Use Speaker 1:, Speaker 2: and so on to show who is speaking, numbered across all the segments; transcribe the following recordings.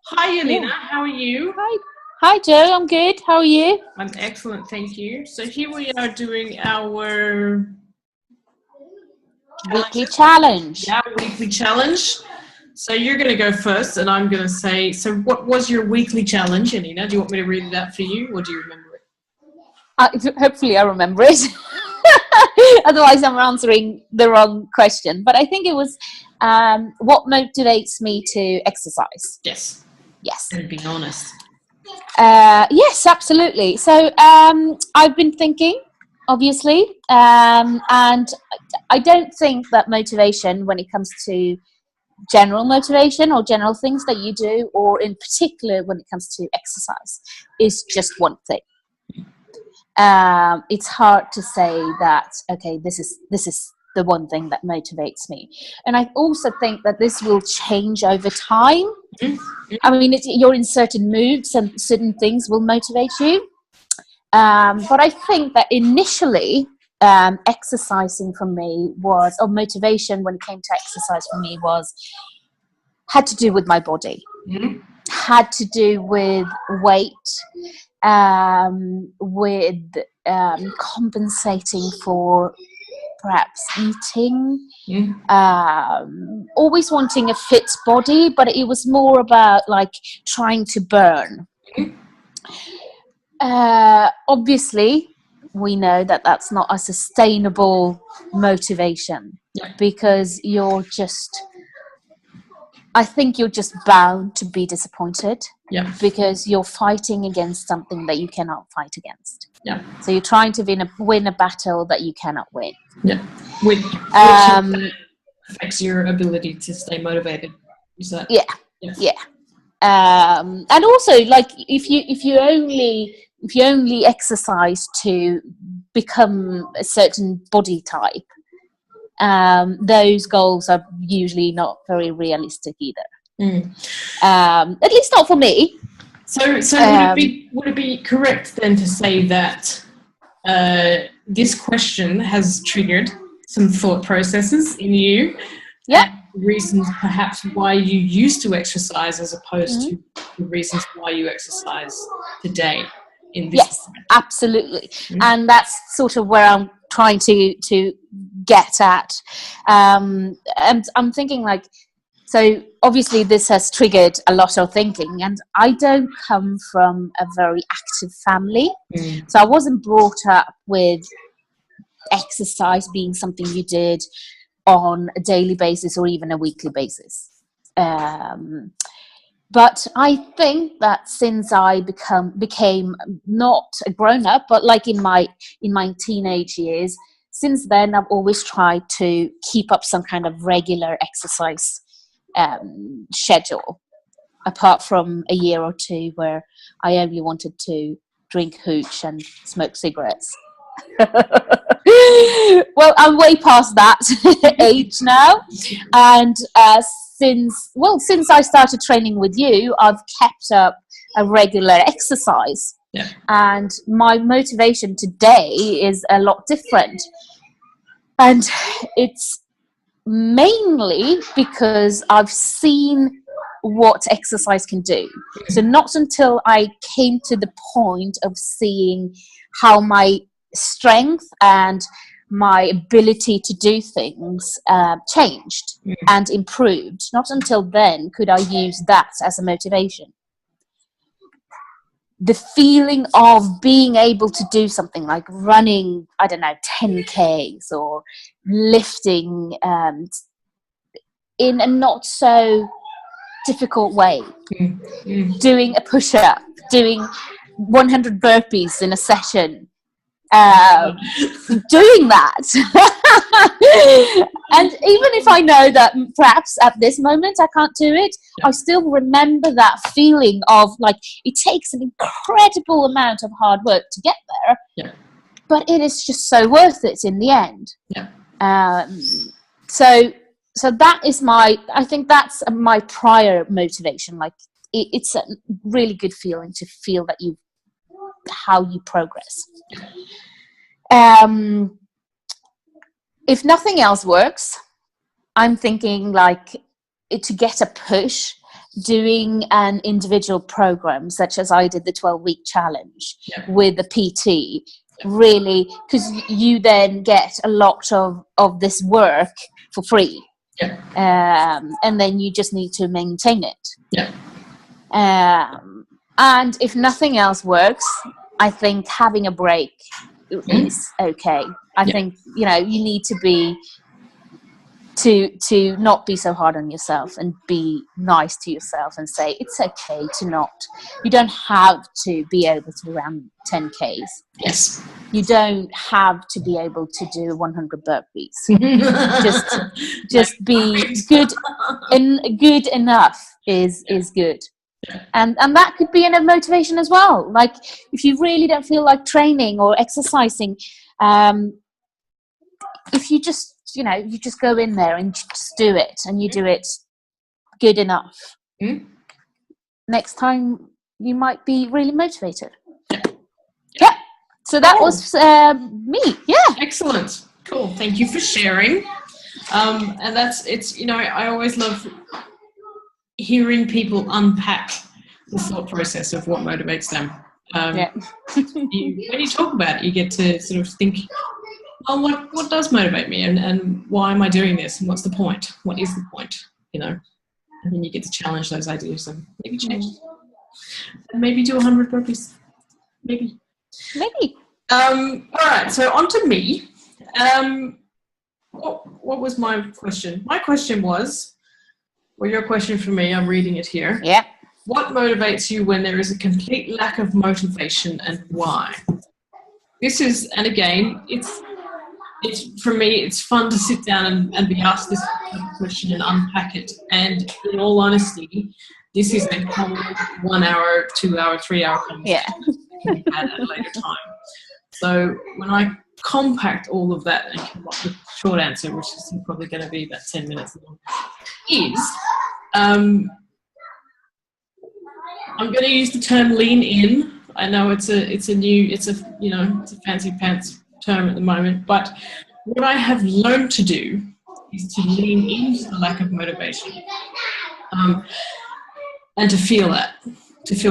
Speaker 1: Hi,
Speaker 2: Yeah.
Speaker 1: Elena. How are you?
Speaker 2: Hi. Hi, Joe. I'm good. How are you?
Speaker 1: I'm excellent, thank you. So here we are doing our
Speaker 2: Weekly
Speaker 1: challenges.
Speaker 2: challenge.
Speaker 1: Yeah, weekly challenge. So you're going to go first, and I'm going to say. So, what was your weekly challenge, Elena? Do you want me to read it out for you, or do you remember it?
Speaker 2: Hopefully, I remember it. Otherwise, I'm answering the wrong question. But I think it was what motivates me to exercise.
Speaker 1: Yes.
Speaker 2: Yes.
Speaker 1: And being honest.
Speaker 2: Yes, absolutely. So I've been thinking, obviously, and I don't think that motivation, when it comes to general motivation or general things that you do, or in particular when it comes to exercise, is just one thing. It's hard to say that okay, this is the one thing that motivates me, and I also think that this will change over time. I mean, you're in certain moods and certain things will motivate you, but I think that initially exercising for me was, or motivation when it came to exercise for me was, had to do with my body,
Speaker 1: Mm-hmm.
Speaker 2: had to do with weight, with compensating for perhaps eating, always wanting a fit body, but it was more about like trying to burn. Obviously, we know that that's not a sustainable motivation
Speaker 1: Yeah.
Speaker 2: because I think you're just bound to be disappointed
Speaker 1: Yeah.
Speaker 2: because you're fighting against something that you cannot fight against.
Speaker 1: Yeah.
Speaker 2: So you're trying to win a battle that you cannot win.
Speaker 1: Yeah. Which
Speaker 2: Um,
Speaker 1: affects your ability to stay motivated. Is that?
Speaker 2: yeah,
Speaker 1: Yes.
Speaker 2: yeah. And also, like if you only exercise to become a certain body type, those goals are usually not very realistic either. At least not for me.
Speaker 1: So would it be correct then to say that this question has triggered some thought processes in you,
Speaker 2: Yeah.
Speaker 1: and reasons perhaps why you used to exercise as opposed to the reasons why you exercise today in this
Speaker 2: Yes,
Speaker 1: moment?
Speaker 2: absolutely. And that's sort of where I'm trying to get at. And I'm thinking like, so obviously this has triggered a lot of thinking, and I don't come from a very active family. So I wasn't brought up with exercise being something you did on a daily basis or even a weekly basis. But I think that since I became not a grown up, but like in my teenage years, since then I've always tried to keep up some kind of regular exercise schedule. Apart from a year or two where I only wanted to drink hooch and smoke cigarettes. Well, I'm way past that age now, and since I started training with you, I've kept up a regular exercise,
Speaker 1: Yeah.
Speaker 2: and my motivation today is a lot different, and it's mainly because I've seen what exercise can do. So not until I came to the point of seeing how my strength and my ability to do things changed and improved, not until then could I use that as a motivation. The feeling of being able to do something like running, I don't know, 10Ks or lifting in a not so difficult way, doing a push-up, doing 100 burpees in a session, doing that. And even if I know that perhaps at this moment I can't do it, I still remember that feeling of like it takes an incredible amount of hard work to get there, but it is just so worth it in the end. So that is I think that's my prior motivation. Like it's a really good feeling to feel that how you progress. If nothing else works, I'm thinking like to get a push, doing an individual program, such as I did the 12-week challenge with the PT, really, because you then get a lot of this work for free. And then you just need to maintain it. And if nothing else works, I think having a break is okay. I think, you need to be to not be so hard on yourself and be nice to yourself and say it's okay to not. You don't have to be able to run 10Ks.
Speaker 1: Yes.
Speaker 2: You don't have to be able to do 100 burpees. just be good, and good enough is good. And that could be a motivation as well. Like if you really don't feel like training or exercising, if you just you just go in there and just do it, and you do it good enough, next time you might be really motivated. So that was me.
Speaker 1: Excellent. Cool. Thank you for sharing. And it's I always love hearing people unpack the thought process of what motivates them. When you talk about it, you get to sort of think, oh, what does motivate me, and why am I doing this, and what's the point? What is the point? And then you get to challenge those ideas and maybe change, and maybe do 100 burpees, maybe. All right. So on to me. What was my question? My question was, well, your question for me. I'm reading it here.
Speaker 2: Yeah.
Speaker 1: What motivates you when there is a complete lack of motivation, and why? This is, and again, it's for me, it's fun to sit down and be asked this question and unpack it. And in all honesty, this is a common 1 hour, 2 hour, 3 hour conversation we had at a later time. So when I compact all of that and come up with a short answer, which is probably going to be about 10 minutes long, is I'm going to use the term lean in. I know it's a fancy pants term at the moment, but what I have learned to do is to lean into the lack of motivation, and to feel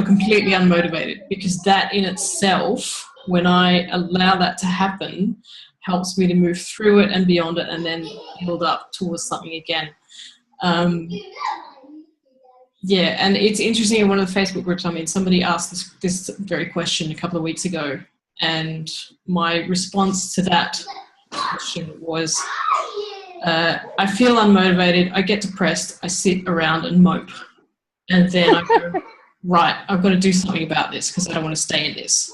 Speaker 1: completely unmotivated, because that in itself, when I allow that to happen, helps me to move through it and beyond it, and then build up towards something again. And it's interesting, in one of the Facebook groups I'm in, somebody asked this very question a couple of weeks ago, and my response to that question was, I feel unmotivated, I get depressed, I sit around and mope. And then I go, right, I've got to do something about this, because I don't want to stay in this.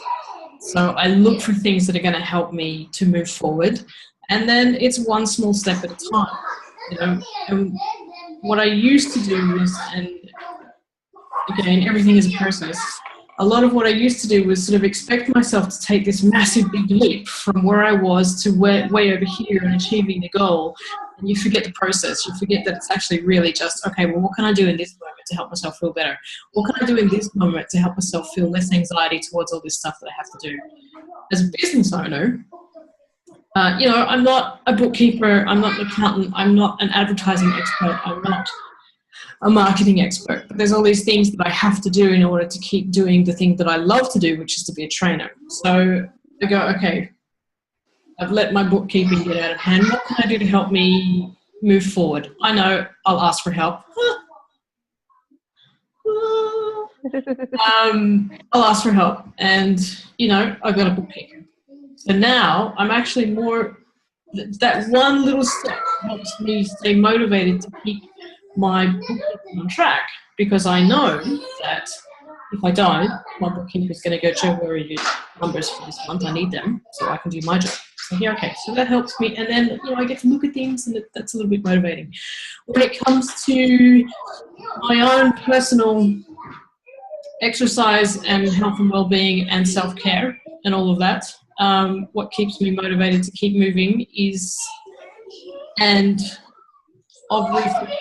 Speaker 1: So I look for things that are going to help me to move forward. And then it's one small step at a time. And what I used to do is, and again, everything is a process. A lot of what I used to do was sort of expect myself to take this massive big leap from where I was to way over here and achieving the goal. And you forget the process. You forget that it's actually really just, okay, well, what can I do in this moment to help myself feel better? What can I do in this moment to help myself feel less anxiety towards all this stuff that I have to do? As a business owner, I'm not a bookkeeper, I'm not an accountant, I'm not an advertising expert, I'm not a marketing expert, but there's all these things that I have to do in order to keep doing the thing that I love to do, which is to be a trainer. So I go, okay, I've let my bookkeeping get out of hand. What can I do to help me move forward? I know I'll ask for help. I'll ask for help, and I've got a bookkeeper. So now I'm actually more, that one little step helps me stay motivated to keep my bookkeeping on track, because I know that if I don't, my bookkeeper is going to go, Joe, where are your numbers for this month? I need them so I can do my job. So okay, so that helps me, and then I get to look at things, and that's a little bit motivating. When it comes to my own personal exercise and health and well-being and self-care and all of that, what keeps me motivated to keep moving is, and of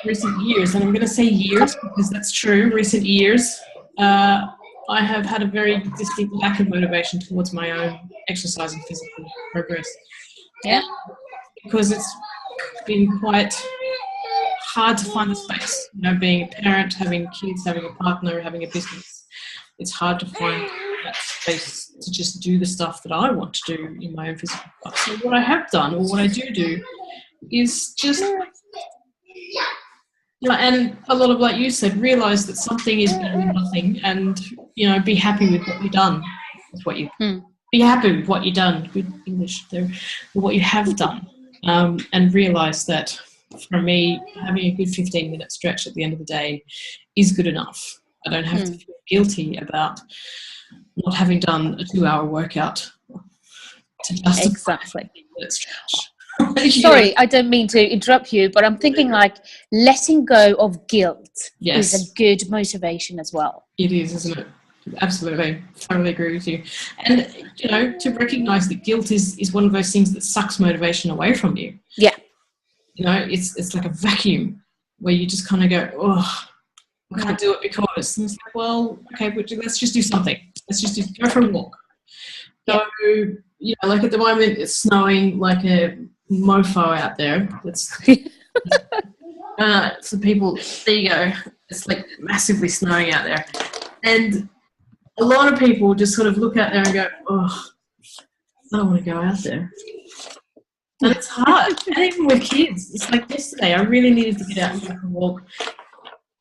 Speaker 1: recent years, and I'm going to say years because that's true, recent years, I have had a very distinct lack of motivation towards my own exercise and physical progress.
Speaker 2: Yeah.
Speaker 1: Because it's been quite hard to find the space. You know, being a parent, having kids, having a partner, having a business. It's hard to find that space to just do the stuff that I want to do in my own physical life. So what I have done, or what I do is just, you know, and a lot of, like you said, realise that something is better than nothing, and, you know, be happy with what you've done, with what you be happy with what you've done. Good English there, with what you have done, and realise that for me, having a good 15-minute stretch at the end of the day is good enough. I don't have to feel guilty about not having done a 2-hour workout to justify a 15-minute stretch.
Speaker 2: Sorry, I don't mean to interrupt you, but I'm thinking like letting go of guilt is a good motivation as well.
Speaker 1: It is, isn't it? Absolutely. Totally agree with you. And, you know, to recognise that guilt is one of those things that sucks motivation away from you.
Speaker 2: Yeah.
Speaker 1: You know, it's like a vacuum where you just kind of go, oh, I can't do it because. And it's like, well, okay, but let's just do something. Let's just go for a walk. So, you know, like at the moment it's snowing like a mofo out there. So people, there you go. It's like massively snowing out there. And a lot of people just sort of look out there and go, oh, I don't want to go out there. And it's hard. And even with kids, it's like yesterday, I really needed to get out and go for a walk.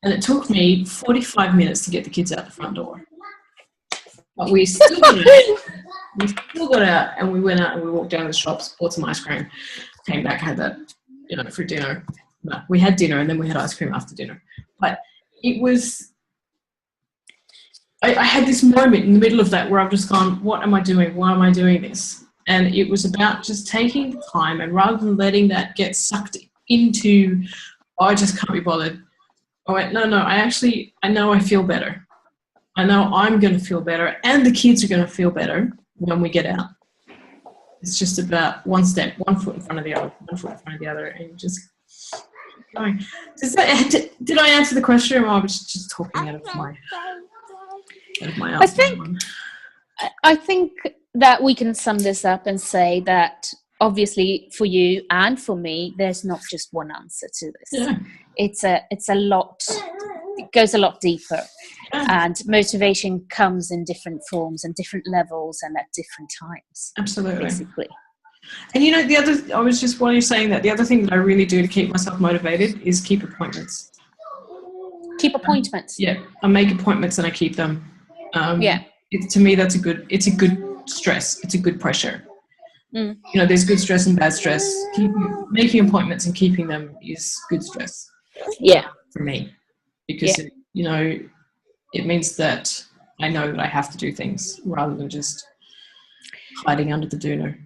Speaker 1: And it took me 45 minutes to get the kids out the front door. But we still got out. We still got out, and we went out and we walked down to the shops, bought some ice cream, came back, had that, you know, for dinner. No, we had dinner and then we had ice cream after dinner. But it was, I had this moment in the middle of that where I've just gone, what am I doing? Why am I doing this? And it was about just taking the time, and rather than letting that get sucked into, oh, I just can't be bothered. I went, no, I know I feel better. I know I'm going to feel better, and the kids are going to feel better when we get out. It's just about one step, 1 foot in front of the other, 1 foot in front of the other, and just keep going. Did I answer the question, or I was just talking out of my answer?
Speaker 2: I think that we can sum this up and say that obviously for you and for me, there's not just one answer to this.
Speaker 1: Yeah.
Speaker 2: It's a lot. It goes a lot deeper, and motivation comes in different forms and different levels and at different times.
Speaker 1: Absolutely.
Speaker 2: Basically.
Speaker 1: And you know, while you're saying that, the other thing that I really do to keep myself motivated is keep appointments.
Speaker 2: Keep appointments.
Speaker 1: Yeah, I make appointments and I keep them. To me, it's a good stress. It's a good pressure. You know, there's good stress and bad stress. Making appointments and keeping them is good stress.
Speaker 2: Yeah.
Speaker 1: For me, because you know, it means that I know that I have to do things rather than just hiding under the doona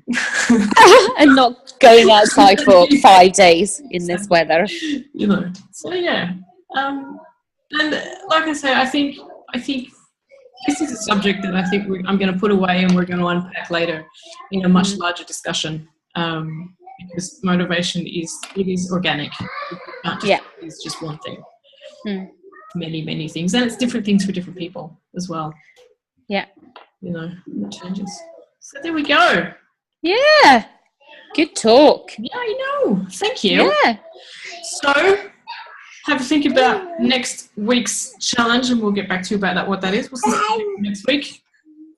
Speaker 2: and not going outside for 5 days in this weather.
Speaker 1: You know. So yeah, and like I say, I think this is a subject that I think I'm going to put away and we're going to unpack later in a much larger discussion, because motivation is organic. It's just one thing. Many things, and it's different things for different people as well. Yeah, you know, it changes. So there we go.
Speaker 2: Yeah, good talk.
Speaker 1: Yeah, I know. Thank you.
Speaker 2: Yeah.
Speaker 1: So have a think about next week's challenge, and we'll get back to you about that. What that is. What's the next week?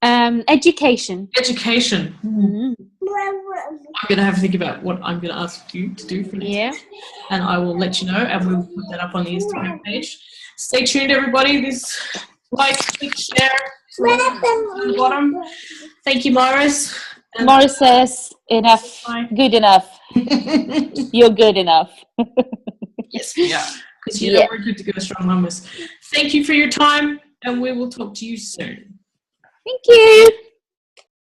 Speaker 2: Education.
Speaker 1: Education. I'm going to have a think about what I'm going to ask you to do for next week. And I will let you know, and we'll put that up on the Instagram page. Stay tuned, everybody. This like, click, share on the bottom. Thank you, Morris.
Speaker 2: Morris says, enough.
Speaker 1: Bye.
Speaker 2: Good enough. You're good enough.
Speaker 1: Yes, we are. Because you know we're good to go strong numbers. Thank you for your time, and we will talk to you soon.
Speaker 2: Thank you.